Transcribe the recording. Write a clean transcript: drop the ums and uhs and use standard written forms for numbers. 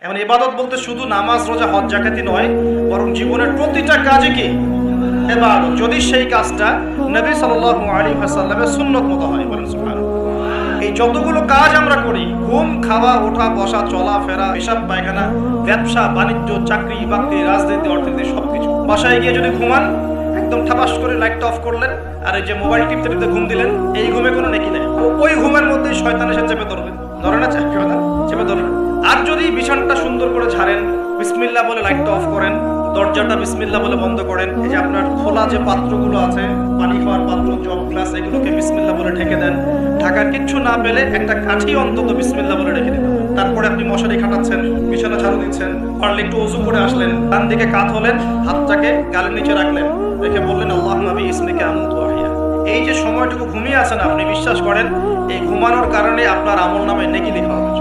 এখন ইবাদত বলতে শুধু নামাজ, রোজা, হজ, যাকাতি নয়, বরং জীবনের প্রতিটা কাজে কি ইবাদত, যদি সেই কাজটা নবী সাল্লাল্লাহু আলাইহি ওয়াসাল্লামের সুন্নত মতো হয়। বলেন সুবহানাল্লাহ। এই যতগুলো কাজ আমরা করি, ঘুম, খাওয়া, ওঠা, বসা, চলাফেরা, পেশাব পায়খানা, ব্যবসা বাণিজ্য, চাকরি বাকরি, রাজনীতি, অর্থনীতি, সবকিছু, বাসায় গিয়ে যদি ঘুমান, একদম ঠাপাস করে লাইটটা অফ করলেন, আর এই যে মোবাইল টিপতে টিপতে ঘুম দিলেন, এই ঘুমে কোনো নেকি নেই। ওই ঘুমের মধ্যে শয়তান এসে চেপে ধরবে, ধরে না শয়তান চেপে ধরবে। আর যদি বিছানাটা সুন্দর করে ঝাড়েন, বিসমিল্লাহ বলে লাইটটা অফ করেন, দরজাটা বিসমিল্লাহ বলে বন্ধ করেন, এই যে আপনার খোলা যে পাত্রগুলো আছে, পানি খাওয়ার পাত্র, জগ, গ্লাস, এগুলোকে বিসমিল্লাহ বলে ঢেকে দেন। ঢাকার কিচ্ছু না পেলে একটা কাঠি অন্তত বিসমিল্লাহ বলে রেখে দিতে হবে। তারপরে আপনি মশারি খাটাচ্ছেন, বিছানা ঝাড়ু দিচ্ছেন, পারলে একটু ওযু করে আসলেন, ডান দিকে কাত হলেন, হাতটাকে গালের নিচে রাখলেন, রেখে বললেন আল্লাহুম্মা বিইসমিকা আমুতু ওয়া আহইয়া। এই যে সময়টুকু ঘুমিয়ে আছেন আপনি, বিশ্বাস করেন এই ঘুমানোর কারণে আপনার আমল নামায় নেকি লেখা হবে।